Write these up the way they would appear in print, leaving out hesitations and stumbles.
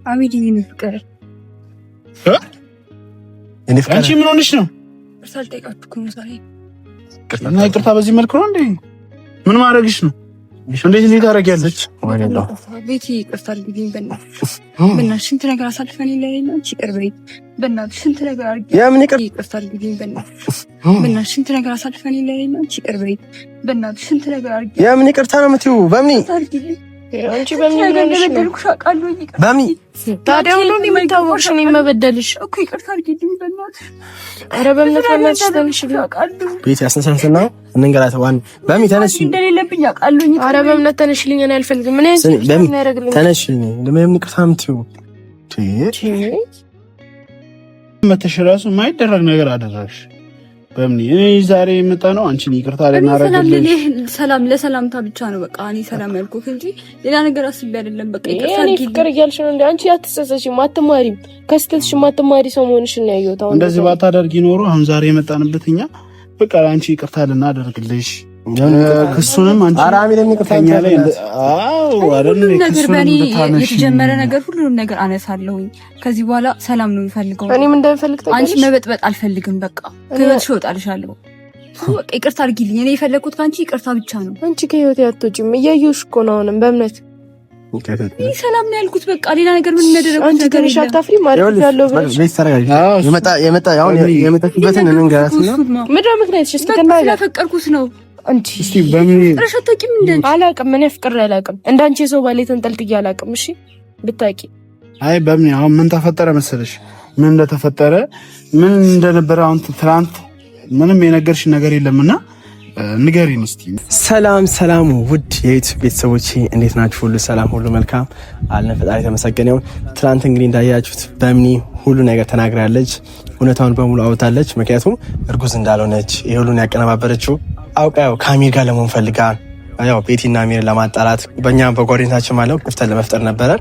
አሚድ የኔ ፍቅር አንቺ ምን ሆነሽ ነው? ይቅርታ በዚህ መልኩ ነው እንዴ? ምን ማድረግሽ ነው? እንዴት ታደርጊያለሽ? ቤቲ ይቅርታ አድርጊልኝ በእናትሽ ስንት ነገር አሳልፈን ይለያይና ይቅር በይኝ በእናትሽ ስንት ነገር አድርጊ የምን ይቅርታ አድርጊልኝ በእናትሽ ስንት ነገር አሳልፈን ይለያይና ይቅር በይኝ በእናትሽ ስንት ነገር አድርጊ የምን ይቅርታ ነው የምትይው? በምን አንቺ በምን እንደበደልኩሽ አውቃለሁ። በምን ታዲያ ሁሉ እንደምታወቅሽ ነው የምበደልሽ እኮ ይቅርታ አድርጊልኝ በእናትሽ። ኧረ በእምነት በእናትሽ ተነሽልኝ አውቃለሁ። ቤት ያስነሳንስና እንንገራት ዋን በምን ተነሽ እንደሌለብኝ አውቃለሁ። ኧረ በእምነት ተነሽልኝ እኔ አልፈልግም። ምን ያደርግልኝ ተነሽልኝ ለምን ይቅርታ የምትይው? መተሽ ራሱ የማይደረግ ነገር አደረግሽ። በምን እኔ ዛሬ የመጣ ነው አንቺን ይቅርታ ለማድረግልሽ ሰላም ለሰላምታ ብቻ ነው በቃ እኔ ሰላም ያልኩት እንጂ ሌላ ነገር አስቤ አይደለም። በቃ ይቅርታ እኔ ፍቅር እያልሽ ነው እንዴ? አንቺ አትጸጸሽም፣ አትማሪም፣ ከስተትሽ አትማሪ ሰው መሆንሽን ነው ያየሁት። አሁን እንደዚህ ባታደርጊ ኖሮ አሁን ዛሬ የመጣንበት እኛ በቃ አንቺ ይቅርታ ልናደርግልሽ ክሱንም አንቺ አራሚ ለሚቅርታኛ ላይ አይደለም ነገር በእኔ የተጀመረ ነገር ሁሉንም ነገር አነሳለሁኝ። ከዚህ በኋላ ሰላም ነው የምፈልገው። እኔም እንደምፈልግ ታውቂያለሽ። አንቺ መበጥበጥ አልፈልግም። በቃ ከህይወትሽ እወጣልሻለሁ። በቃ ይቅርታ አድርጊልኝ። እኔ የፈለኩት ካንቺ ይቅርታ ብቻ ነው። አንቺ ከህይወቴ አትወጪም። እያየሁሽ እኮ ነው። አሁንም በእምነት ይህ ሰላም ነው ያልኩት። በቃ ሌላ ነገር ምን እናደርግ? አንቺ ትንሽ አታፍሪ ማለት ያለው ብለሽ የመጣ አሁን የመጣችበትን እንንገራትና ምድር ምክንያትሽ እስኪ ተናገር። ስለፈቀርኩት ነው አንቺ እስቲ በምን ረሻታቂም እንደ አላቅም። ምን ፍቅር አላቅም። እንዳንቺ ሰው ባለ ተንጠልጥዬ አላቅም። እሺ ብታቂ አይ በምን አሁን ምን ተፈጠረ መሰለሽ? ምን እንደተፈጠረ ምን እንደነበረ አሁን ትናንት ምንም የነገርሽ ነገር የለምና ንገሪን እስቲ። ሰላም ውድ የዩቲዩብ ቤተሰቦቼ እንዴት ናችሁ? ሁሉ ሰላም፣ ሁሉ መልካም አለን። ፈጣሪ ተመሰገነ ይሁን። ትናንት እንግዲህ እንዳያችሁት በምኒ ሁሉ ነገር ተናግራለች። እውነታውን በሙሉ አውጣለች። ምክንያቱም እርጉዝ እንዳልሆነች ይሄ ሁሉን ያቀነባበረችው አውቃ ያው ከአሚር ጋር ለመሆን ፈልጋ ያው ቤቲና አሚርን ለማጣላት በእኛ በጓደኝነታችን ማለት ክፍተት ለመፍጠር ነበረ።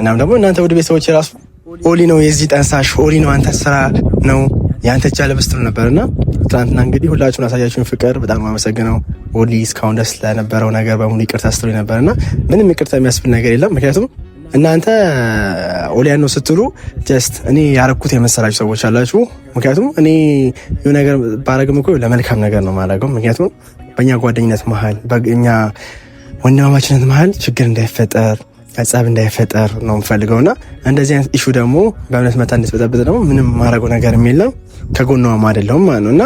እናም ደግሞ እናንተ ውድ ቤተሰቦቼ ራሱ ኦሊ ነው የዚህ ጠንሳሽ፣ ኦሊ ነው አንተ ስራ ነው ያንተ እጅ አለበት ስትሉ ነበርና ትናንትና እንግዲህ ሁላችሁን አሳያችሁን ፍቅር በጣም አመሰግነው። ኦሊ እስካሁን ደስ ለነበረው ነገር በሙሉ ይቅርታ ስትሉ ነበርና ምንም ይቅርታ የሚያስብል ነገር የለም። ምክንያቱም እናንተ ኦሊያን ነው ስትሉ ጀስት እኔ ያረኩት የመሰላችሁ ሰዎች አላችሁ። ምክንያቱም እኔ የሆነ ነገር ባረግም እኮ ለመልካም ነገር ነው ማረገው። ምክንያቱም በእኛ ጓደኝነት መሀል በእኛ ወንድማማችነት መሀል ችግር እንዳይፈጠር ጸብ እንዳይፈጠር ነው የምፈልገውና እንደዚህ አይነት ኢሹ ደግሞ በእምነት መታ እንድትበጠብጥ ደግሞ ምንም ማረገው ነገር የለም። ከጎኗም አይደለሁም ማለት ነውና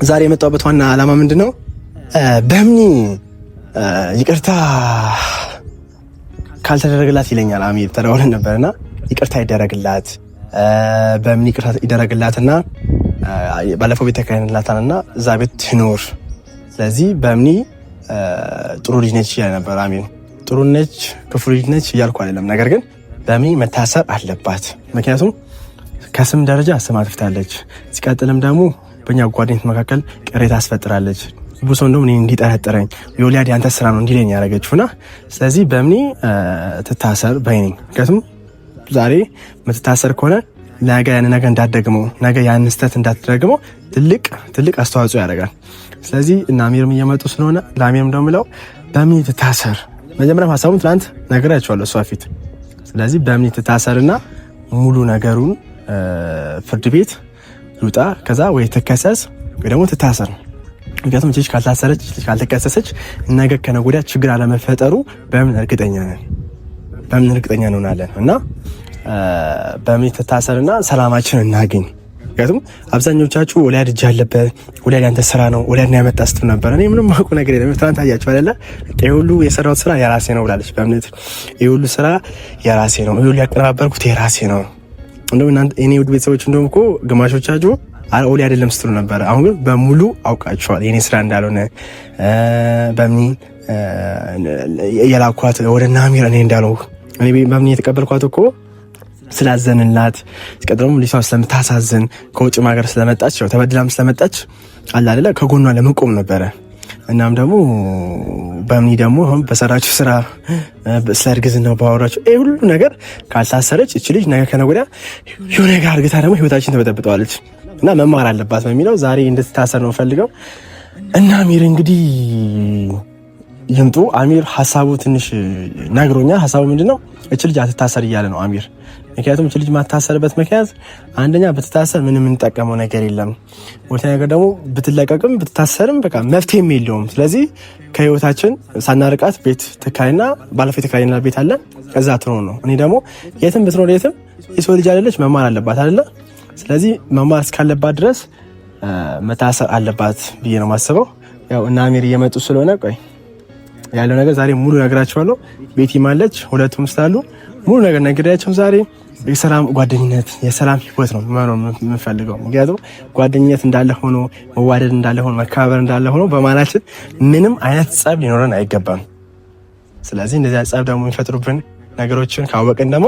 ዛሬ የመጣሁበት ዋና ዓላማ ምንድነው? በምኒ ይቅርታ ካልተደረገላት ይለኛል አሚር ተደውለን ነበርና ይቅርታ ይደረግላት በምኒ ይቅርታ ይደረግላትና ባለፈው ቤት ተካሄደላታልና እዛ ቤት ትኖር። ስለዚህ በምኒ ጥሩ ልጅ ነች ያለ ነበር አሚር። ጥሩ ነች ክፉ ልጅ ነች እያልኩ አይደለም። ነገር ግን በምኒ መታሰር አለባት። ምክንያቱም ከስም ደረጃ ስም አጥፍታለች። ሲቀጥልም ደግሞ በእኛ ጓደኝነት መካከል ቅሬታ አስፈጥራለች። ብዙ እንደውም እኔ እንዲጠረጥረኝ የወሊያድ ያንተ ስራ ነው እንዲለኝ ያደረገችውና ስለዚህ በምኒ ትታሰር በይነኝ። ምክንያቱም ዛሬ የምትታሰር ከሆነ ነገ ያን ነገር እንዳትደግመው ነገ ያን ስህተት እንዳትደግመው ትልቅ አስተዋጽኦ ያደርጋል። ስለዚህ እና አሚርም እየመጡ ስለሆነ ለአሚርም ደግሞ ምለው በምኒ ትታሰር። መጀመሪያም ሀሳቡን ትናንት ነግሬያቸዋለሁ እሷ ፊት። ስለዚህ በምኒ ትታሰርና ሙሉ ነገሩን ፍርድ ቤት ይውጣ። ከዛ ወይ ትከሰስ ወይ ደግሞ ትታሰር። ምክንያቱም ልጅ ካልታሰረች ልጅ ካልተከሰሰች ነገ ከነገ ወዲያ ችግር አለመፈጠሩ በምን እርግጠኛ እንሆናለን እና በምን ትታሰርና ሰላማችን እናገኝ። ምክንያቱም አብዛኞቻችሁ ወላድ እጅ አለበት ወላድ ያንተ ስራ ነው ወላድ ነው ያመጣ ስትሉ ነበር። እኔ ምንም ማውቀው ነገር የለም። ትናንት አያችሁ አይደለ? ይሄ ሁሉ የሰራሁት ስራ የራሴ ነው ብላለች በእምነት። ይሄ ሁሉ ስራ የራሴ ነው፣ ይሄ ሁሉ ያቀነባበርኩት የራሴ ነው። እንደውም እናንተ እኔ ውድ ቤተሰቦች እንደውም እኮ ግማሾቻችሁ ኦሊ አይደለም ስትሉ ነበር። አሁን ግን በሙሉ አውቃችኋል የኔ ስራ እንዳልሆነ። በምኒ የላኳት ወደ ናሚር እኔ እንዳለው እኔ በምኒ የተቀበልኳት እኮ ስላዘንላት ሲቀጥሎም ልጅቷ ስለምታሳዝን ከውጭ ሀገር ስለመጣች ያው ተበድላም ስለመጣች አለ አይደለ ከጎኗ ለመቆም ነበረ። እናም ደግሞ በምኒ ደግሞ በሰራችሁ ስራ ስለ እርግዝናው ባወራችሁ ይሄ ሁሉ ነገር ካልታሰረች እቺ ልጅ ነገ ከነገ ወዲያ የሆነ ነገር አርግታ ደግሞ ህይወታችን ተበጠብጠዋለች እና መማር አለባት በሚለው ዛሬ እንድትታሰር ነው ፈልገው እና አሚር እንግዲህ ይምጡ። አሚር ሀሳቡ ትንሽ ነግሮኛል። ሀሳቡ ምንድነው? እች ልጅ አትታሰር እያለ ነው አሚር። ምክንያቱም እች ልጅ ማትታሰርበት ምክንያት አንደኛ ብትታሰር ምንም የምንጠቀመው ነገር የለም፣ ሁለተኛ ነገር ደግሞ ብትለቀቅም ብትታሰርም በቃ መፍትሄም የለውም። ስለዚህ ከህይወታችን ሳናርቃት ቤት ተካይና ባለፈው የተካይና ቤት አለ ከዛ ትኖር ነው። እኔ ደግሞ የትም ብትኖር የትም የሰው ልጅ አይደለች መማር አለባት አይደለ? ስለዚህ መማር እስካለባት ድረስ መታሰር አለባት ብዬ ነው ማስበው። ያው እና አሚር እየመጡ ስለሆነ ቆይ ያለው ነገር ዛሬ ሙሉ ነግራቸዋለሁ። ቤቲ ማለች ሁለቱም ስላሉ ሙሉ ነገር ነግሬያቸው ዛሬ የሰላም ጓደኝነት የሰላም ህይወት ነው መኖር የምፈልገው። ምክንያቱም ጓደኝነት እንዳለ ሆኖ መዋደድ እንዳለ ሆኖ መከባበር እንዳለ ሆኖ በማላችን ምንም አይነት ጸብ ሊኖረን አይገባም። ስለዚህ እንደዚህ ጸብ ደግሞ የሚፈጥሩብን ነገሮችን ካወቅን ደግሞ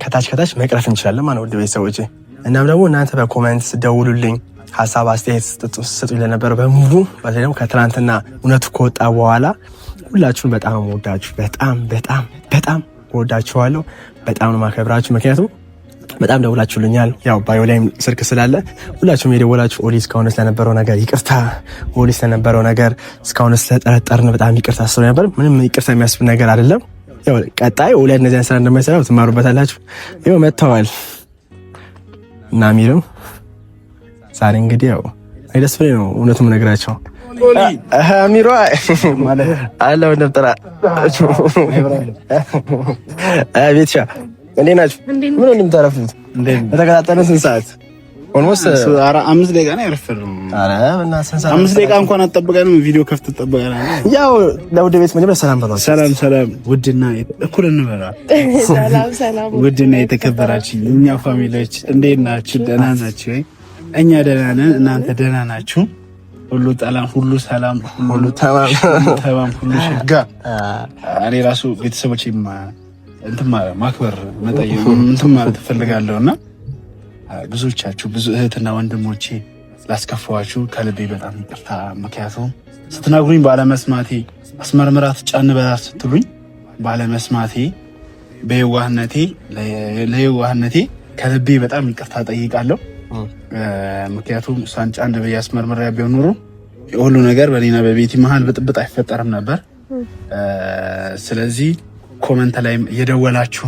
ከታች መቅረፍ እንችላለን ማለት ነው። ውድ ቤተሰቦቼ እናም ደግሞ እናንተ በኮሜንት ስደውሉልኝ ሀሳብ አስተያየት ስጡኝ ለነበረ በሙሉ በተለይ ደግሞ ከትናንትና እውነቱ ከወጣ በኋላ ሁላችሁም በጣም ወዳችሁ በጣም ወዳችኋለሁ። በጣም ነው ማከብራችሁ። ምክንያቱም በጣም ደውላችሁልኛል። ያው ባዮ ላይም ስልክ ስላለ ሁላችሁም የደወላችሁ ኦሊ እስካሁን ስለነበረው ነገር ይቅርታ፣ ኦሊ ስለነበረው ነገር እስካሁን ስለጠረጠርን በጣም ይቅርታ ስለ ነበር ምንም ይቅርታ የሚያስብል ነገር አይደለም። ያው ቀጣይ ኦሊ እነዚያን ስራ እንደማይሰራ ትማሩበታላችሁ። ያው መጥተዋል እና አሚርም ዛሬ እንግዲህ ያው አይደስ ብለኝ ነው እውነቱም ነግራቸው አሚሯ ማለት አለው እንደምጠራ ቤትሻ እንዴ ናችሁ? ምን እንደምታረፉት እንዴ በተከታተለ ስንት ሰዓት ኦልሞስት 5 ደቂቃ ነው ያረፈደው። አረ እና 5 ደቂቃ እንኳን አጠብቀንም ቪዲዮ ከፍት ተጠብቀናል። ያው ለውድ ቤት መጀመሪያ ሰላም በሏት። ሰላም ውድና እኩል እንበላ። ሰላም ውድና የተከበራችሁ እኛ ፋሚሊዎች እንዴት ናችሁ? ደህና ናችሁ ወይ? እኛ ደህና ነን። እናንተ ደህና ናችሁ? ሁሉ ሰላም ሁሉ ተማም ሁሉ ሸጋ። እኔ ራሱ ቤተሰቦቼ እንትን ማክበር መጠየቅ እንትን ማለት እፈልጋለሁና ብዙዎቻችሁ ብዙ እህትና ወንድሞቼ ላስከፋዋችሁ ከልቤ በጣም ይቅርታ። ምክንያቱም ስትነግሩኝ ባለመስማቴ አስመርምራት ጫን በላት ስትሉኝ ባለመስማቴ ለየዋህነቴ ከልቤ በጣም ይቅርታ ጠይቃለሁ። ምክንያቱም እሷን ጫን በያ አስመርምራ ቢሆን ኖሮ ሁሉ ነገር በኔና በቤቲ መሀል ብጥብጥ አይፈጠርም ነበር። ስለዚህ ኮመንት ላይም እየደወላችሁ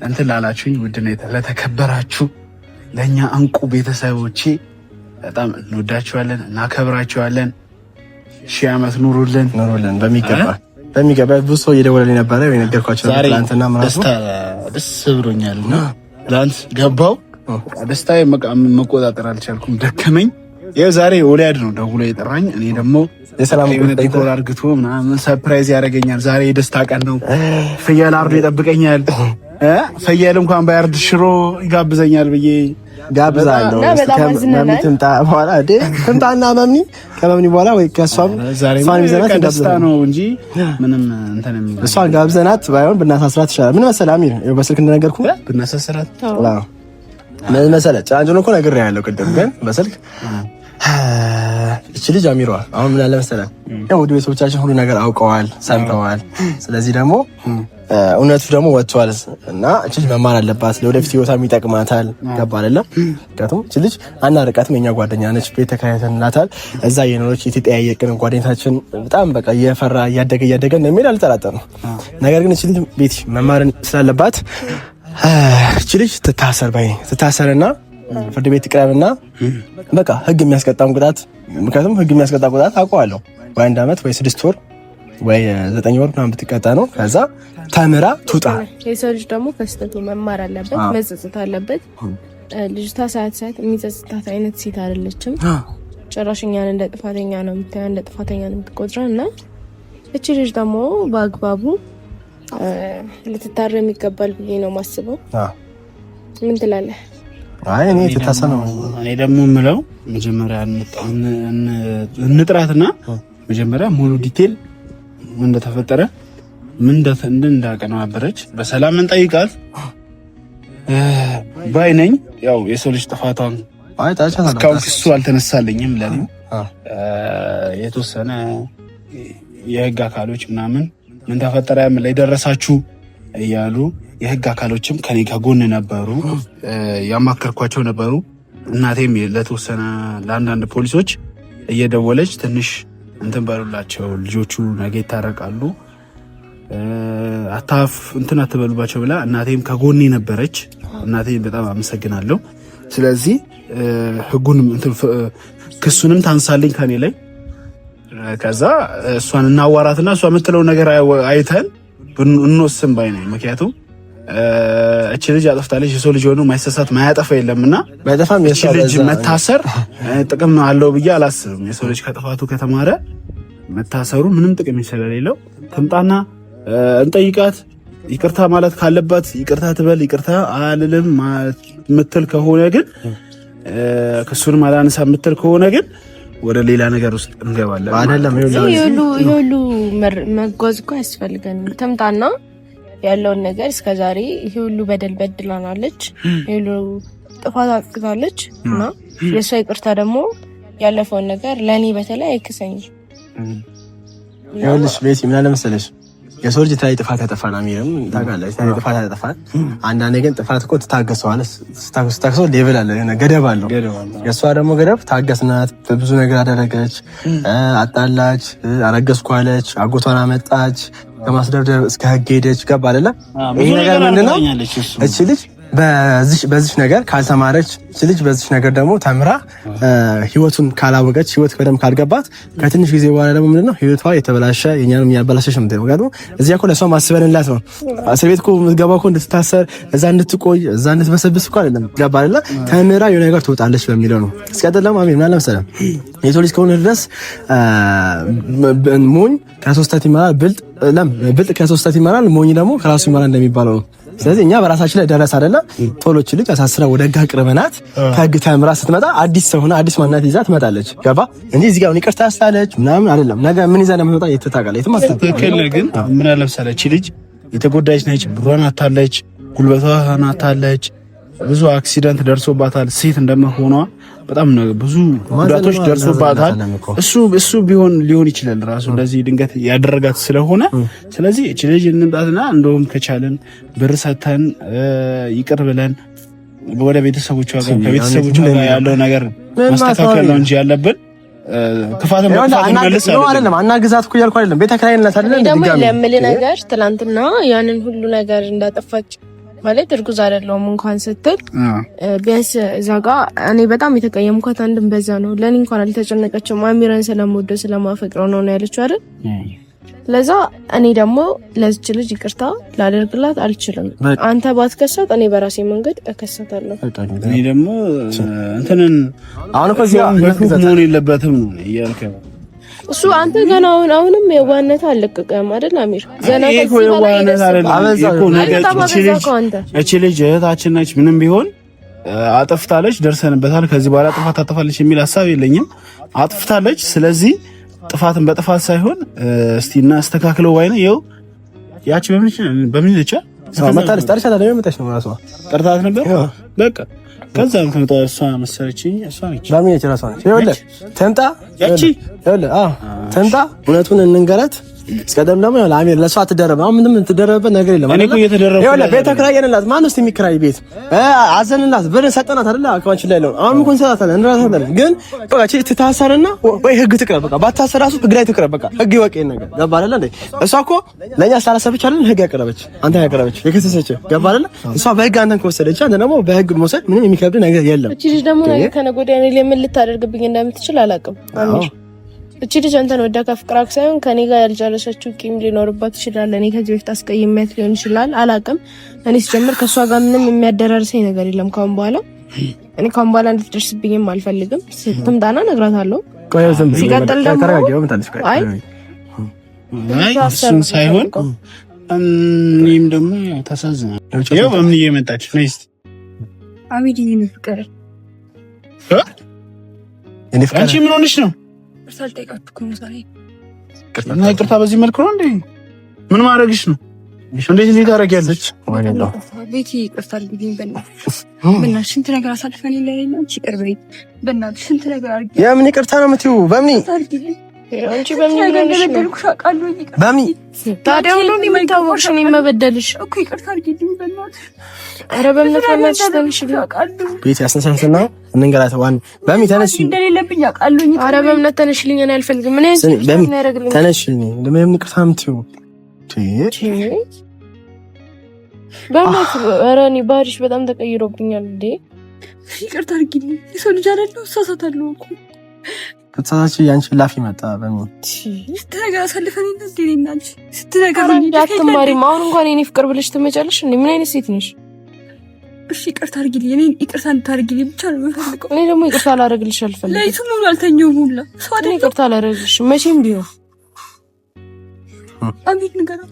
እንትን ላላችሁኝ ውድና ለተከበራችሁ ለእኛ እንቁ ቤተሰቦቼ በጣም እንወዳችኋለን፣ እናከብራችኋለን። 1000 ዓመት ኑሩልን። በሚገባ ብዙ ሰው እየደወለልኝ ነበረ የነገርኳቸው ትናንትና ምናምን ደስ ብሎኛልና ትናንት ገባው ደስታዬ መቆጣጠር አልቻልኩም፣ ደከመኝ። ይኸው ዛሬ ወላድ ነው ደውሎ የጠራኝ። እኔ ደግሞ የሰላም ዲኮር አርግቶ ምናምን ሰርፕራይዝ ያደርገኛል። ዛሬ የደስታ ቀን ነው። ፍየል አርዶ ይጠብቀኛል። ፍየል እንኳን ባያርድ ሽሮ ይጋብዘኛል ብዬ ጋብዛለሁ። መምኒ ትምጣ በኋላ ትምጣና መምኒ ከመምኒ በኋላ ወይ ከሷም ደስታ ነው እንጂ ምንም እንትን የሚል እሷን ጋብዘናት ባይሆን ብናሳስራት ይሻላል። ምን መሰለህ አሚር፣ በስልክ እንደነገርኩ ብናሳስራት ምን መሰለህ ጫንጆን እኮ ነግሬሃለሁ ቅድም፣ ግን በስልክ እቺ ልጅ አሚሯ አሁን ምን አለ መሰለህ፣ ያው ወደ ቤተሰቦቻችን ሁሉ ነገር አውቀዋል፣ ሰምተዋል። ስለዚህ ደግሞ እውነቱ ደግሞ ወጥቷል እና እቺ ልጅ መማር አለባት፣ ለወደፊት ህይወቷም ይጠቅማታል። ገባ አይደለም? ምክንያቱም እቺ ልጅ አናርቃትም፣ የኛ ጓደኛ ነች፣ ቤት ተከራይተንላታል። እዛ የኖሮች የተጠያየቅን ጓደኝነታችን በጣም በቃ እየፈራ እያደገ እንደሚል አልጠራጠርም። ነገር ግን እቺ ልጅ ቤት መማርን ስላለባት እቺ ልጅ ትታሰርና ፍርድ ቤት ትቅረብና በቃ ህግ የሚያስቀጣም ቅጣት፣ ምክንያቱም ህግ የሚያስቀጣ ቅጣት አውቀዋለሁ። ወይ 1 ዓመት ወይ 6 ወር ወይ 9 ወር ምናምን ብትቀጣ ነው። ከዛ ተምራ ትውጣ። የሰው ልጅ ደግሞ ከስተቱ መማር አለበት፣ መጸጸት አለበት። ልጅቷ ሰዓት የሚጸጽታት አይነት ሴት አይደለችም። ጭራሽ እኛን እንደ ጥፋተኛ ነው የምታየው፣ እንደ ጥፋተኛ ነው የምትቆጥረው። እና እቺ ልጅ ደግሞ በአግባቡ ልትታረም ይገባል ብዬ ነው ማስበው። ምን ትላለህ? አይ እኔ ተታሰነው እኔ ደግሞ የምለው መጀመሪያ እንጥራትና መጀመሪያ ሙሉ ዲቴል ምን እንደተፈጠረ ምን እንዳቀነባበረች በሰላም እንጠይቃት ባይ ነኝ። ያው የሰው ልጅ ጥፋቷን እስካሁን ክሱ አልተነሳልኝም። ለኔ የተወሰነ የህግ አካሎች ምናምን ምን ተፈጠረ ምን ላይ ደረሳችሁ እያሉ የህግ አካሎችም ከኔ ከጎን ነበሩ፣ ያማከርኳቸው ነበሩ። እናቴም ለተወሰነ ለአንዳንድ ፖሊሶች እየደወለች ትንሽ እንትን በሉላቸው ልጆቹ ነገ ይታረቃሉ፣ አታፍ እንትን አትበሉባቸው ብላ እናቴም ከጎኔ ነበረች። እናቴን በጣም አመሰግናለሁ። ስለዚህ ህጉንም ክሱንም ታንሳልኝ ከኔ ላይ። ከዛ እሷን እናዋራትና እሷ የምትለው ነገር አይተን እንወስን ባይ ነኝ። ምክንያቱም እቺ ልጅ አጥፍታለች። የሰው ልጅ ሆኖ ማይሰሳት ማያጠፋ የለምና እቺ ልጅ መታሰር ጥቅም አለው ብዬ አላስብም። የሰው ልጅ ከጥፋቱ ከተማረ መታሰሩ ምንም ጥቅም ስለሌለው ትምጣና እንጠይቃት። ይቅርታ ማለት ካለባት ይቅርታ ትበል። ይቅርታ አልልም ምትል ከሆነ ግን ክሱን ማላነሳ ምትል ከሆነ ግን ወደ ሌላ ነገር ውስጥ እንገባለን። አይደለም ይሁሉ መጓዝ እኮ ያስፈልገናል። ትምጣና ያለውን ነገር እስከዛሬ ይሁሉ በደል በድላናለች፣ ይሁሉ ጥፋት አጥፍታለች እና የሷ ይቅርታ ደግሞ ያለፈውን ነገር ለኔ በተለይ አይክሰኝም። ይኸውልሽ ቤቲ ምን አለ መሰለሽ የሰው ልጅ የተለያየ ጥፋት ያጠፋል። አሚርም ታውቃለች የተለያየ ጥፋት ያጠፋል። አንዳንዴ ግን ጥፋት እኮ ትታገሰዋለህ። ስታገሰው ሌቭል አለ፣ ገደብ አለው። የእሷ ደግሞ ገደብ ታገስናት። ብዙ ነገር አደረገች፣ አጣላች፣ አረገዝኩ አለች፣ አጎቷን አመጣች፣ ከማስደብደብ እስከ ህግ ሄደች። ገባ አይደለ? ይሄ ነገር ምንድነው? እቺ ልጅ በዚህ ነገር ካልተማረች፣ እቺ ልጅ በዚህ ነገር ደግሞ ተምራ ህይወቱን ካላወቀች፣ ህይወት በደንብ ካልገባት ከትንሽ ጊዜ በኋላ ደግሞ ምንድነው ህይወቷ የተበላሸ የኛንም ያበላሸሽ ነው ማለት ነው። እዚህ እኮ ለሷ ማስበንላት ነው። እስር ቤት እኮ የምትገባው እኮ እንድትታሰር፣ እዛ እንድትቆይ፣ እዛ እንድትበሰብስ እኮ አይደለም። ገባ አይደለ? ተምራ የሆነ ነገር ትወጣለች በሚለው ነው። እስከ ደግሞ አሜን ምን አለ መሰለህ የሰው ልጅ ከሆነ ድረስ ሞኝ ከሶስታት ይማራል፣ ብልጥ ከሶስታት ይማራል፣ ሞኝ ደግሞ ከራሱ ይማራል እንደሚባለው ነው። ስለዚህ እኛ በራሳችን ላይ ደረስ አይደለ ቶሎች ልጅ አሳስራ ወደ ህግ አቅርበናት ከህግ ተምራ ስትመጣ አዲስ ሰው ሆና አዲስ ማንነት ይዛ ትመጣለች። ገባ እንጂ እዚህ ጋር ይቅርታ ያስታለች ምናምን አይደለም። ነገ ምን ይዛ እንደምትመጣ ይተታቃለ ትክክል። ግን ምን አለብሳለች ልጅ የተጎዳች ነች። ብሯን አታለች፣ ጉልበቷን አታለች፣ ብዙ አክሲደንት ደርሶባታል። ሴት እንደመሆኗ በጣም ብዙ ጉዳቶች ደርሶባታል። እሱ ሊሆን ይችላል ራሱ እንደዚህ ድንገት ያደረጋት ስለሆነ ስለዚህ እቺ ልጅ እንምጣትና እንደውም ከቻለን ብር ሰተን ይቅር ብለን ወደ ቤተሰቦቿ ጋር ከቤተሰቦቿ ጋር ያለው ነገር ማስተካከል ነው እንጂ ያለብን ክፋትን መልስ አይደለም። አናግዛት እኮ ያልኩ አይደለም። ቤተክራይነት አይደለም። ደግሞ ለምን ነገር ትላንትና ያንን ሁሉ ነገር እንዳጠፋች ማለት እርጉዝ አይደለሁም እንኳን ስትል ቢያንስ እዛ ጋር እኔ በጣም የተቀየምኳት አንድም በዛ ነው። ለኔ እንኳን አልተጨነቀችም። አሚራን ስለምወደው ስለማፈቅረው ነው ያለችው አይደል? ለዛ እኔ ደግሞ ለዚች ልጅ ይቅርታ ላደርግላት አልችልም። አንተ ባትከሳት እኔ በራሴ መንገድ እከሳታለሁ። እኔ ደግሞ እንትንን አሁን እኮ መሆን የለበትም ነው እያልከው እሱ አንተ ገና አሁንም የዋነት አለቀቀም አይደል? አሚር ገና እቺ ልጅ እህታችን ነች። ምንም ቢሆን አጥፍታለች፣ ደርሰንበታል። ከዚህ በኋላ ጥፋት አጥፋለች የሚል ሀሳብ የለኝም። አጥፍታለች። ስለዚህ ጥፋትን በጥፋት ሳይሆን እስቲና አስተካክለው ባይነ ይኸው ያቺ በምን ልቻ መጣለች ነው ራሷ ጠርታት ነበር በቃ ከዛም ከመጣ እሷ መሰለችኝ። እሷ ነች ባሚኔ ራሷ ነች። ይኸውልህ ተምጣ ያቺ ይኸውልህ ተምጣ እውነቱን እንንገራት። እስከደም ደግሞ ይኸውልህ አሚር ለሷ አትደረብ። አሁን ምንም ትደረብበት ነገር የለም። እኔ እኮ እየተደረብኩ ይኸውልህ ቤት ተከራየንላት። ማን ውስጥ የሚከራይ ቤት አዘንላት ብር ሰጠናት አይደል? አካባቢችን ላይ ነው አሁን እኮ እንሰጣታለን እንራታለን። ግን በቃ እቺ ትታሰርና ወይ ህግ ትቅረብ። በቃ ባታሰር ራሱ ህግ ላይ ትቅረብ። በቃ ህግ ይወቅ ይሄን ነገር ገባ አይደል እንዴ? እሷ እኮ ለኛ ስላላሰበች አይደል ህግ ያቀረበች አንተ ያቀረበች የከሰሰች ገባ አይደል? እሷ በህግ አንተን ከወሰደች አንተ ደግሞ በህግ መውሰድ ምንም የሚከብድ ነገር የለም። እቺ ልጅ ደግሞ ነገር ከነገ ወዲያ እኔ ለምን ልታደርግብኝ እንደምትችል አላውቅም። አሚር እቺ ልጅ አንተን ወዳ ከፍቅራክ ሳይሆን ከኔ ጋር ያልጨረሰችው ቂም ሊኖርባት ይችላል። እኔ ከዚህ በፊት አስቀይሜያት ሊሆን ይችላል፣ አላውቅም። እኔ ሲጀምር ከሷ ጋር ምንም የሚያደራርሰኝ ነገር የለም ካሁን በኋላ። እኔ ካሁን በኋላ እንድትደርስብኝም አልፈልግም። ስትምጣና እነግራታለሁ። ሲቀጥል ደግሞ አይ እሱን ሳይሆን እኔም ደግሞ ታሳዝናል። ይኸው በምን እየመጣች ነው እስቲ አሚድ ፍቅር አንቺ ምን ሆነሽ ነው? ይቅርታ በዚህ መልኩ ነው እንዴ? ምን ማድረግሽ ነው? እንዴት ታደርጊያለሽ? ቤቲ ይቅርታ አድርጊልኝ በእናትሽ። ስንት ነገር አሳልፈን ይለያይና ይቅር በይ በእናትሽ። ስንት ነገር አድርጊ። የምን ይቅርታ ነው የምትይው? በምን አንቺ በምን ገደልኩሽ? አውቃለሁ። በምን ታዲያ ነው የሚታወቅሽ? እኔ መበደልሽ እኮ ይቅርታ አድርጊልኝ በእናትሽ። ኧረ በእምነት በእናትሽ ተንሽ አውቃለሁ። ቤቲ ያስነሳንስና እንንገራት። ዋን በሚ ተነሽ እንደሌለብኝ አውቃለሁ። ኧረ በእምነት ተነሽልኝ። እኔ አልፈልግም። ምን ያደርግልኝ? ተነሽልኝ። ለምን ቅርታምቲው በእምነት ኧረ እኔ ባህሪሽ በጣም ተቀይሮብኛል እንዴ። ይቅርታ አድርጊልኝ። የሰው ልጅ አይደለሁ፣ እሳሳታለሁ እኮ። ከተሳሳች ያንቺ ላፊ መጣ። በምን ስትነገር አሳልፈን እንደዚህ ነኝ አንቺ ስትነገር አትማሪም። አሁን እንኳን የኔ ፍቅር ብለሽ ትመጫለሽ እንዴ? ምን አይነት ሴት ነሽ? እሺ ይቅርታ አድርጊልኝ። እኔ ይቅርታ እንድታደርጊልኝ ብቻ ነው የምፈልገው። እኔ ደግሞ ይቅርታ አላደርግልሽ አልፈልግም። ለይቱም ሙሉ አልተኛውም ሁላ ሰው አይደል? ይቅርታ አላደርግልሽ መቼም ቢሆን አቤት ንገራት።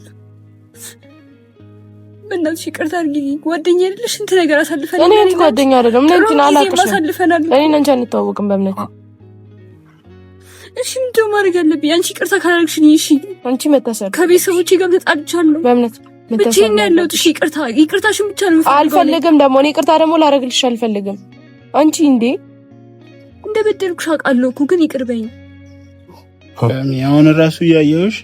በእናትሽ ይቅርታ አድርጊልኝ። ጓደኛዬ አይደለሽ? እንትን ነገር አሳልፈን እኔ አንቺ ጓደኛ አይደለም። እኔ እንትን አላውቅሽም። እኔ አንቺ አንተዋወቅም በእምነት። እሺ ምንድነው ማድረግ ያለብኝ? አንቺ ይቅርታ ካላደረግሽኝ እሺ አንቺ መታሰር ከቤተሰቦቼ ጋር ተጣልቻለሁ በእምነት ብቻዬን ያለው እሺ ይቅርታሽን ብቻ ነው አልፈልግም። ደግሞ እኔ ይቅርታ ደግሞ ላደርግልሽ አልፈልግም። አንቺ እንዴ እንደበደልኩሽ አውቃለሁ እኮ ግን ይቅር በይኝ። አሁን ራሱ እያየሁሽ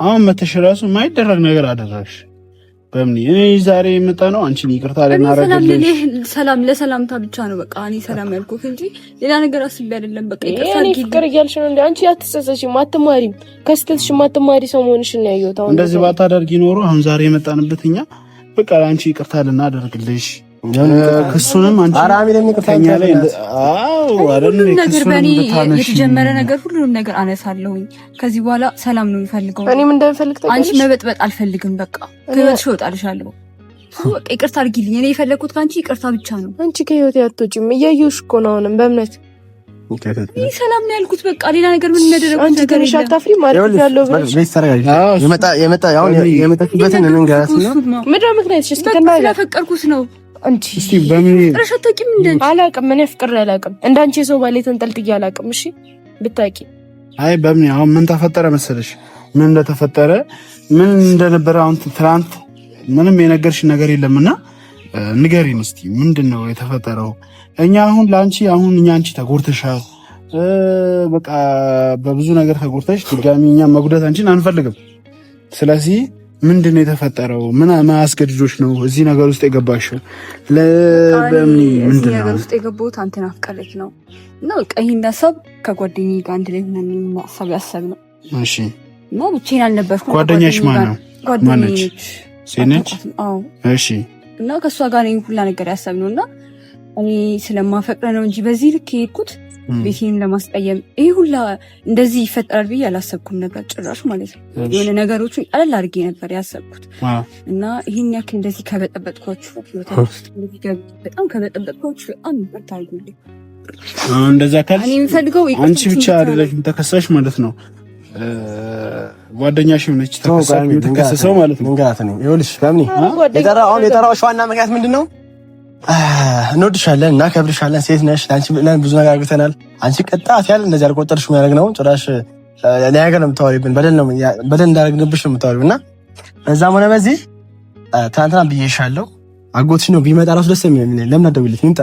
አሁን መተሽ ራሱ የማይደረግ ነገር አደረግሽ። በምን እኔ ዛሬ የመጣ ነው አንቺን ይቅርታ ለማረግልሽ ሰላም ለሰላምታ ብቻ ነው በቃ። እኔ ሰላም ያልኩት እንጂ ሌላ ነገር አስቤ አይደለም። በቃ ይቅርታ እኔ ፍቅር እያልሽ ነው እንዴ? አንቺ አትጸጸሽም፣ አትማሪም። ከስተትሽ አትማሪ ሰው መሆንሽን ነው ያየሁት። አሁን እንደዚህ ባታደርጊ ኖሮ አሁን ዛሬ የመጣንበት እኛ በቃ አንቺ ይቅርታ ልናደርግልሽ ክሱንም አንቺ አራሚ ለሚቅርታኛ ላይ ሁሉም ነገር በእኔ የተጀመረ ነገር ሁሉንም ነገር አነሳለሁኝ። ከዚህ በኋላ ሰላም ነው የሚፈልገው። እኔም እንደምፈልግ አንቺ መበጥበጥ አልፈልግም። በቃ ከህይወትሽ እወጣልሻለሁ። በቃ ይቅርታ አድርጊልኝ። እኔ የፈለኩት ከአንቺ ይቅርታ ብቻ ነው። አንቺ ከህይወቴ አትወጪም። እያየሁሽ እኮ ነው አሁንም በእምነት ይህ ሰላም ነው ያልኩት። በቃ ሌላ ነገር ምን የሚያደርጉት አንቺ ነገር ትንሽ አታፍሪም? ማለት ያለው ብለሽ የመጣ አሁን የመጣችበትን እንንገራትና ምድር ምክንያትሽ እስከና ያፈቀርኩት ነው። አንቺ እስቲ በምን ረሻታቂም እንደ አላቅም። ምን ያፍቅር አላቅም። እንዳንቺ ሰው ባለ ተንጠልጥዬ አላቅም። እሺ ብታቂ አይ በምን አሁን ምን ተፈጠረ መሰለሽ? ምን እንደተፈጠረ ምን እንደነበረ አሁን ትናንት ምንም የነገርሽ ነገር የለምና ንገሪን እስቲ ምንድነው የተፈጠረው? እኛ አሁን ላንቺ አሁን እኛ አንቺ ተጎድተሻል። በቃ በብዙ ነገር ተጎድተሽ ድጋሚ እኛ መጉዳት አንቺን አንፈልግም። ስለዚህ ምንድነው የተፈጠረው? ምን ማስገድዶሽ ነው እዚህ ነገር ውስጥ የገባሽው? ለምን ምንድነው ነገር ውስጥ የገባሁት? አንተን አፍቀረች ነው እና በቃ ይሄን ሐሳብ ከጓደኛዬ ጋር አንድ ላይ ሆነን ሐሳብ ያሰብነው። እሺ እና ብቻዬን አልነበርኩም። ጓደኛሽ ማን ነው? ጓደኛዬ ሴነች? አዎ እሺ። እና ከሷ ጋር ነው ሁላ ነገር ያሰብነውና እኔ ስለማፈቅረ ነው እንጂ በዚህ ልክ የሄድኩት ቤቴን ለማስቀየም ይሄ ሁላ እንደዚህ ይፈጠራል ብዬ አላሰብኩም ነበር ጭራሽ ማለት ነው። የሆነ ነገሮችን ቀለል አድርጌ ነበር ያሰብኩት እና ይሄን ያክል እንደዚህ ከበጠበጥኳችሁ በጣም ከበጠበጥኳችሁ በጣም ታርጉልኝ። እንደዛ ካል እኔ የምፈልገው አንቺ ብቻ አይደለሽም ተከሳሽ ማለት ነው። ጓደኛሽም ነች ተከሰሰው ማለት ነው። እንጋት ነው ይኸውልሽ በምን የጠራሁሽ ዋና ምክንያት ምንድነው? እንወድሻለን እና ከብርሻለን። ሴት ነሽ። ለአንቺ ብለን ብዙ ነገር አድርገናል። አንቺ ቀጣት ያለ እንደዚህ አልቆጠርሽ የሚያደርግ ነው። ጭራሽ ለያገር ነው የምታወሪብን። በደል እንዳደረግንብሽ ነው የምታወሪው እና በዛም ሆነ በዚህ ትናንትና ብዬሻለሁ። አጎትሽ ነው ቢመጣ ራሱ ደስ የሚል ለምን አደውልልኝ? ይምጣ።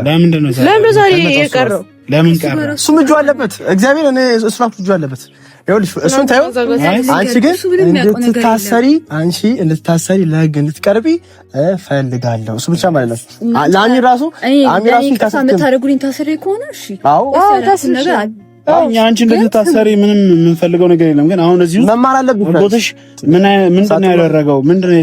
ለምን ዛሬ የቀረው? ለምን ቀረ? እሱም እጁ አለበት። እግዚአብሔር እኔ እሱ ራሱ እጁ አለበት። ይኸውልሽ እሱን ታዩ። አንቺ ግን እንድትታሰሪ ለህግ እንድትቀርቢ እፈልጋለሁ። እሱ ብቻ ማለት ነው። ለአሚ ራሱ ታደርጉልኝ ታሰሪ ከሆነ እሺ። አዎ እኛ አንቺ እንድትታሰሪ ምንም የምንፈልገው ነገር የለም። ግን አሁን እዚህ መማር አለብኝ። አጎትሽ ምንድነው ያደረገው? ምንድነው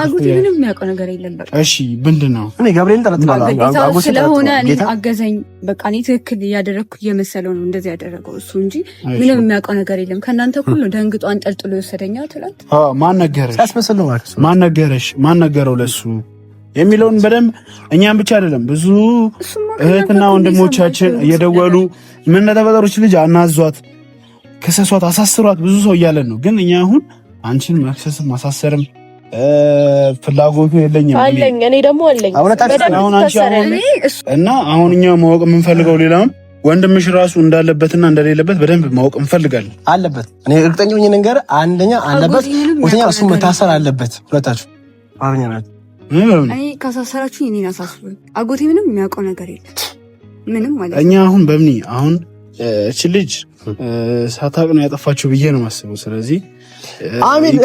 አጎቴ ምንም የሚያውቀው ነገር የለም። በቃ እሺ ምንድነው? እኔ ገብርኤልን ጠርጥራለሁ። አጎቴ ስለሆነ እኔ አገዘኝ። በቃ እኔ ትክክል እያደረኩ እየመሰለው ነው እንደዚህ ያደረገው እሱ እንጂ ምንም የሚያውቀው ነገር የለም። ከእናንተ ሁሉ ደንግጦ አንጠልጥሎ የወሰደኛ ትላንት። ማን ነገረሽ? ያስመስል ነው ማለት ነው። ማን ነገረሽ? ማን ነገረው ለሱ የሚለውን በደንብ እኛም ብቻ አይደለም ብዙ እህትና ወንድሞቻችን እየደወሉ ምን ተፈጠረች ልጅ አናዟት፣ ከሰሷት፣ አሳስሯት ብዙ ሰው እያለን ነው። ግን እኛ አሁን አንቺን መክሰስም ማሳሰርም ፍላጎቱ የለኝም አለኝ። እኔ ደግሞ አለኝ አሁን አንቺ እና አሁን እኛ ማወቅ የምንፈልገው ሌላም ወንድምሽ ራሱ እንዳለበትና እንደሌለበት በደንብ ማወቅ እንፈልጋለን። አለበት። እኔ እርግጠኛ ነኝ ነገር አንደኛ አለበት፣ ሁለተኛ እሱ መታሰር አለበት። ሁለታችሁ አሁን ያናት እኔ ካሳሰራችሁ እኔን አሳስሩኝ። አጎቴ ምንም የሚያውቀው ነገር የለም ምንም ማለት ነው። እኛ አሁን በምን አሁን እቺ ልጅ ሳታውቅ ነው ያጠፋችው ብዬ ነው የማስበው። ስለዚህ አሚን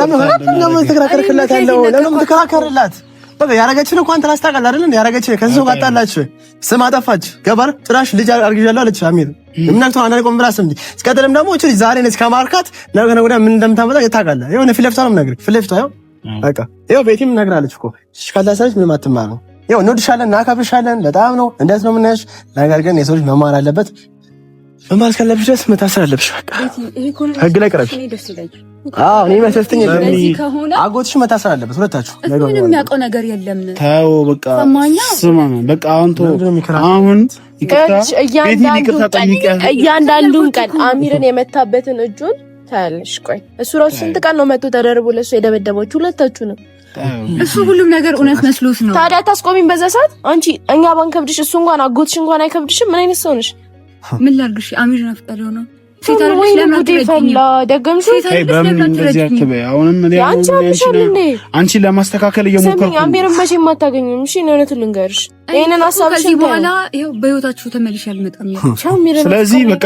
ለምን ተከራከርክላት? ያለው ለምን ተከራከርላት? በቃ ያረጋችን እንኳን ተላስታቃል አይደል እንዴ? ያረጋችን ከዚህ ሰው ጋር ጣላች፣ ስም አጠፋች። ገባር ጭራሽ ልጅ አርግዣለሁ አለች አሚር። ምናክቶ አንዳንድ ቆም ብላ ስም እስከተለም ደግሞ እቺ ዛሬ ነች ከማርካት ነገ ወዲያ ምን እንደምታመጣ የታውቃለህ። የሆነ ፊት ለፊቷ ነው የምነግርህ፣ ፊት ለፊቷ ያው በቃ ይኸው ቤቲም ነግራለች እኮ እሺ። ካልታሰረች ምንም አትማርም። ይኸው እንወድሻለን፣ እናከብርሻለን፣ በጣም ነው እንዴት ነው የምናየሽ። ነገር ግን የሰው ልጅ መማር አለበት። መማር እስካለብሽ ድረስ መታሰር አለብሽ። በቃ ህግ ላይ ቅረብሽ። አዎ እኔ መስፍትኝ አጎትሽ መታሰር አለበት። ሁለታችሁ ምንም የሚያውቀው ነገር የለም። ተው በቃ ስማ፣ በቃ አሁን እያንዳንዱን ቀን አሚርን የመታበትን እጁን ታያለሽ። ቆይ እሱ ራሱ ስንት ቀን ነው መጥቶ ተደርቦ ለሱ የደበደባችሁ? ሁለታችሁ ነው። እሱ ሁሉም ነገር እውነት መስሎት ነው። ታዲያ ታስቆሚኝ በዛ ሰዓት? አንቺ እኛ ባንከብድሽ እሱ እንኳን አጎትሽ እንኳን አይከብድሽም። ምን አይነት ሰው ነሽ? ምን ላድርግሽ? አሚርን አፍጠሪው ነው አንቺ ለማስተካከል እየሞከርኩ ነው። አሚርን መቼም አታገኙም። እሺ እውነቱን ልንገርሽ፣ ይሄንን ሐሳብሽን በኋላ ይኸው በህይወታችሁ ተመልሼ አልመጣም። ስለዚህ በቃ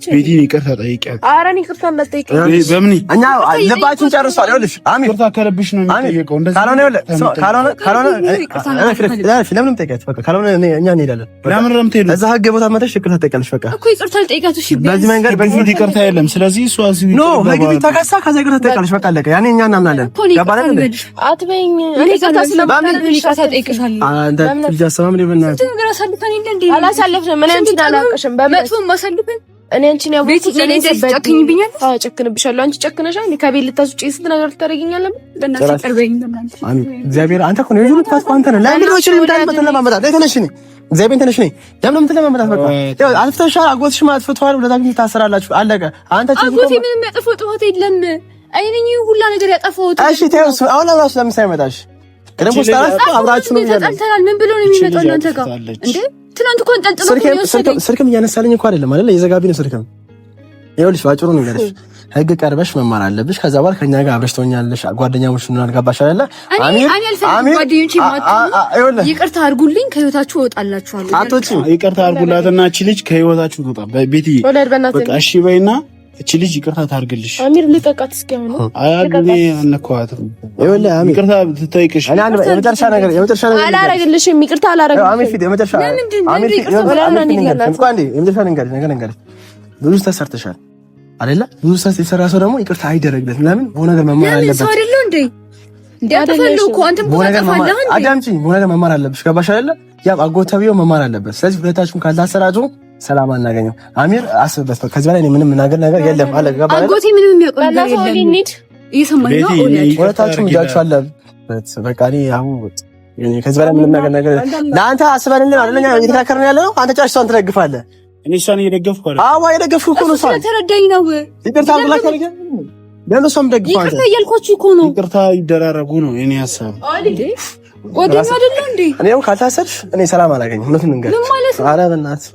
ቤቲን ይቅርታ ጠይቂያት። ኧረ እኔ ይቅርታ እንዳትጠይቂ በምን እኛ ልባችን ጨርሷል። ይኸውልሽ አሚር ይቅርታ ከልብሽ ነው የሚጠየቀው። እንደዚህ ለምንም ጠይቂያት። በቃ ካልሆነ እኛ እንሄዳለን። ለምን ረምቴሉ እዛ ህግ ቦታ መተሽ ይቅርታ ጠይቂያለሽ። በቃ እኮ ይቅርታ ልጠይቃት። እሺ በዚህ መንገድ በፊት ይቅርታ የለም። ስለዚህ እሱ አዝቢ ኖ ህግ ቢት ተከሳ ከዛ ይቅርታ ጠይቃለሽ። በቃ አለቀ። ያኔ እኛ እናምናለን። ገባለን እንዴ? አትበይኝ። እኔ ይቅርታ ስለማድረግ ይቅርታ ጠይቅሻለሁ። አንተ ልጅ አሰማም ሊበና አሳልፈን እንደ እንዴ አላሳለፍንም። እኔ አንቺን አላውቅሽም። በመጥፎ ማሳልፈን እኔ አንቺን ያው ቤት ጨክኝብኛል። ጨክንብሻለሁ። አንቺ ጨክነሻል። ከቤት ልታስውጪ ስንት ነገር ልታደርጊኛለህ። በእናትሽ ቀርበኝ። አሚን እግዚአብሔር አንተ እኮ ነው የዙ ልትፋት አንተ ነህ። ለምን ነው እቺን እንዳልመጣ ለማመጣት ተነሽ ነኝ እግዚአብሔር ተነሽ ነኝ። ለምን የምትለማመጣት? በቃ ያው አጥፍተሻል። አጎትሽ ማጥፍቷል። ሁለታችሁ ታሰራላችሁ። አለቀ። አንተ አጎቴ ምንም ያጠፋው ጥፋት የለም። አይነኝ ሁላ ነገር ያጠፋሁት። እሺ ተይው። አሁን ራሱ ለምን ሳይመጣሽ ደግሞ ስታራስ አብራችሁ ነው ያለው። ምን ብሎ ነው የሚመጣው እናንተ ጋር እንዴ? ትናንት እኮ አንጠልጥሎ ነው ስልክም እያነሳልኝ እኮ አይደለም አይደል? የዘጋቢ ነው ስልክም። ይኸውልሽ ባጭሩ ነው ያለሽ። ህግ ቀርበሽ መማር አለብሽ። ከዛ በኋላ ከኛ ጋር አብረሽ ትሆኛለሽ። ጓደኛሞች ነው አልጋባሽ አይደለ? ይቅርታ አድርጉልኝ፣ ከህይወታችሁ እወጣላችኋለሁ። አቶች ይቅርታ አድርጉላትና እቺ ልጅ ከህይወታችሁ ትወጣ። ቤቲ በቃ እሺ በይና እቺ ልጅ ይቅርታ ታርግልሽ። አሚር ልቀቃት እስኪ አሁን አያግኔ አነኳትም። ይኸውልህ አሚር ይቅርታ ትጠይቅሽ። እኔ አንድ የመጨረሻ ነገር አላረግልሽም። ይቅርታ አላረግልሽም። አሚር ፊት የመጨረሻ አሚር ፊት የመጨረሻ ነገር ብዙ ተሰርተሻል አይደለ? ብዙ የሰራ ሰው ደግሞ ይቅርታ አይደረግለትም። ለምን? በሆነ ነገር መማር አለበት። ሰው አይደለም እንዴ? እንዲያጠፋለው እኮ አንተም ተጠፋለህ እንዴ? አዳምጪ። በሆነ ነገር መማር አለብሽ። ገባሽ አይደለ? ያ አጎታቢው መማር አለበት። ስለዚህ ሁለታችሁም ካልታሰራችሁ ሰላም አናገኘው። አሚር አስብበት። ከዚህ በላይ ምንም ነገር የለም አለ። ገባሽ? አጎቴ ምንም የሚያውቀው ነገር የለም። እየሰማኝ ነው። ሁለታችሁም ልጃችሁ አለበት። በቃ እኔ አሁን ከዚህ በላይ ምንም ነገር ለአንተ አስበንልን አይደለ? እየተከራከርን ያለ ነው። አንተ ጫሽ እሷን ትደግፋለህ። እኔ እሷን እየደገፍኩ አይደል? አዎ እየደገፍኩ እኮ ነው። እሷን ተረዳኝ ነው። ይቅርታ አድርጉላት ታደርገ ለነሱም ደግፋ አንተ ይቅርታ እያልኳችሁ እኮ ነው። ይቅርታ ይደራረጉ ነው የኔ ሐሳብ። ጓደኛ አይደለ እንዴ? እኔው ካልታሰርሽ እኔ ሰላም አላገኝም። እውነቱን እንገር። ኧረ በእናትህ